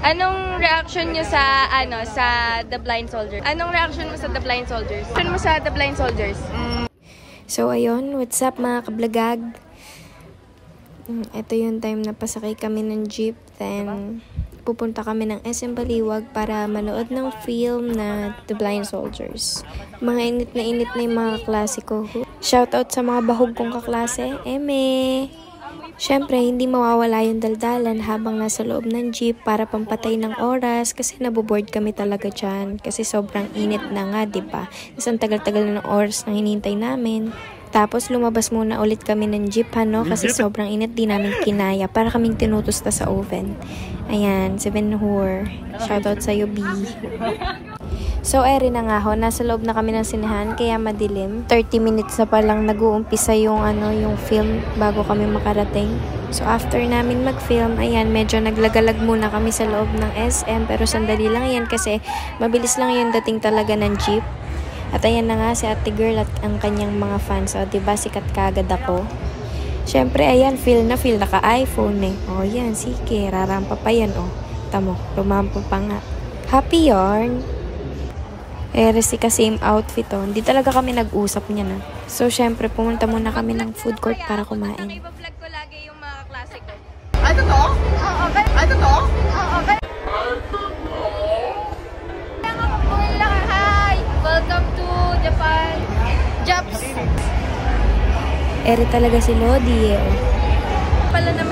Anong reaction nyo sa, sa The Blind Soldiers? Anong reaction mo sa The Blind Soldiers? Reaction mo sa The Blind Soldiers? So, ayun. What's up, mga kablagag? Ito yung time na pasakay kami ng jeep. Then, pupunta kami ng SM Baliwag para manood ng film na The Blind Soldiers. Mga init na yung mga klase ko. Shoutout sa mga bahog kong kaklase. Eme! Siyempre, hindi mawawala yung daldalan habang nasa loob ng jeep para pampatay ng oras kasi naboboard kami talaga dyan. Kasi sobrang init na nga, diba? Kasi ang tagal-tagal na ng oras na hinintay namin. Tapos lumabas muna ulit kami ng jeep, kasi sobrang init, di namin kinaya. Para kaming tinutusta sa oven. Ayan, si Ben-Hur. Shoutout sa'yo, B. So, eri na nga ho. Nasa loob na kami ng sinehan, kaya madilim. 30 minutes na palang nag-uumpisa yung, yung film bago kami makarating. So, after namin mag-film, ayan, medyo naglagalag muna kami sa loob ng SM. Pero sandali lang yan kasi mabilis lang yung dating talaga ng jeep. At ayan na nga si ate girl at ang kanyang mga fans. O, diba, sikat kagad ako. Siyempre, ayan, feel na ka-iPhone eh. O, yan, sige, rarampa pa yan, o. Tamo, lumampo pa nga. Happy yarn. Resi ka same outfit, o. Hindi talaga kami nag-usap niya na. So, siyempre, pumunta muna kami ng food court para kumain. Iba-vlog ko lagi yung mga klase ko. Ay, totoo? Okay. Ay, totoo? Okay. Welcome to Japan. Japs. Eri talaga si Lodi eh.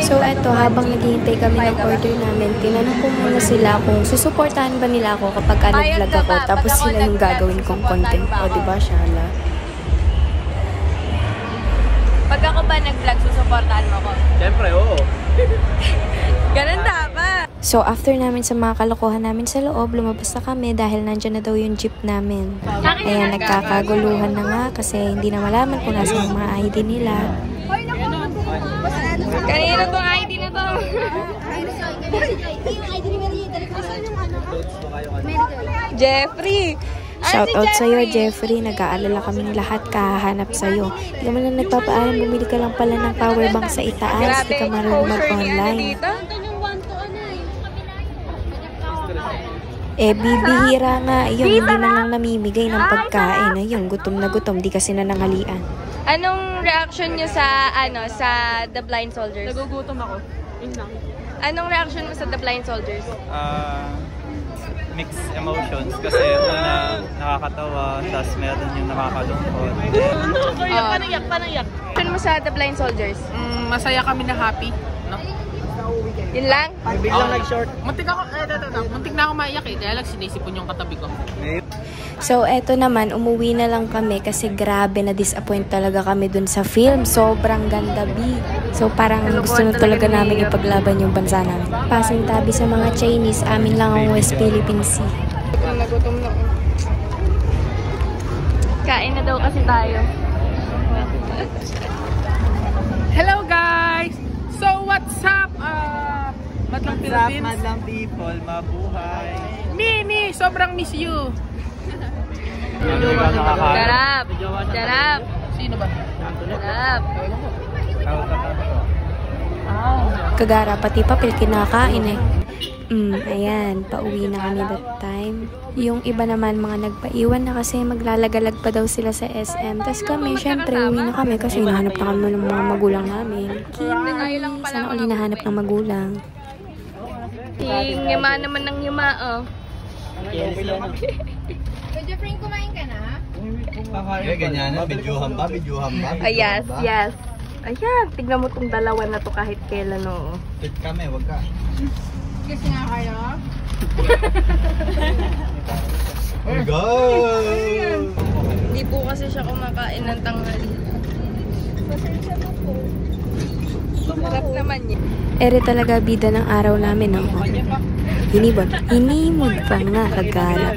So eto, habang naghihintay kami ng order namin, tinanong ko muna sila kung susuportahan ba nila ako kapag nag-vlog ako. Tapos sila yung gagawin kong content. O diba, Shala? Pag ako ba nag-vlog, susuportahan mo ako? Siyempre, oo. Ganun dapat. So, after namin sa mga kalokohan namin sa loob, lumabas na kami dahil nandyan na daw yung jeep namin. Ayan, nagkakaguluhan na nga kasi hindi na malaman kung nasa yung mga ID nila. Kanino tong ID na to? Jeffrey! Shoutout sa'yo, Jeffrey. Nag-aalala kaming lahat kahahanap sa'yo. Hindi naman na nagpapaalam, bumili ka lang pala ng powerbank sa itaas. Hindi ka marunong mag-online. Bibihira nga. Yun, hindi man lang namimigay ng pagkain. Ayun, gutom na gutom. Di kasi nanangalian. Anong reaction nyo sa, sa The Blind Soldiers? Nagugutom ako. Yun lang. Anong reaction mo sa The Blind Soldiers? Mixed emotions kasi una nakakatawa, tapos meron yung nakakalungkot. Panangyak. Reaction mo sa The Blind Soldiers? Masaya kami na happy. No? Yun lang? Biglang nag-short. Muntik na ako maiyak eh. Kaya lang sinisipon yung katabi ko. So, eto naman, umuwi na lang kami kasi grabe na disappoint talaga kami dun sa film. Sobrang ganda, B. So, parang gusto na talaga namin ipaglaban yung bansa namin. Passing tabi sa mga Chinese, amin lang ang West Philippine Sea. Nagutom na. Kain na daw kasi tayo. Hello guys! So, what's up? Madlang Philippines. Madlang people, mabuhay. Mimi, sobrang miss you. Jarap! Sino ba? Jarap! Kagara, pati papel kinakain eh. Ayan, pauwi na kami that time. Yung iba naman mga nagpaiwan na kasi maglalagalag pa daw sila sa SM. Tapos kami, syempre, uwi na kami kasi hinahanap na kami ng mga magulang namin. Kini, sana uli nahanap ng magulang. Yuma naman ng yuma, oh. Jeffrey, kumain ka na? Ganyan na, videohan ba? Yes. Ayan, tignan mo tong dalawa na to kahit kailan, oh. Fit kami, wag ka. Kasi nga kayo? Oh God! Hindi po kasi siya kumakain ng tanghali. Pasensya na po. Sarap naman yun. Ere talaga bida ng araw namin, no? Hinimod pa nga, kagara.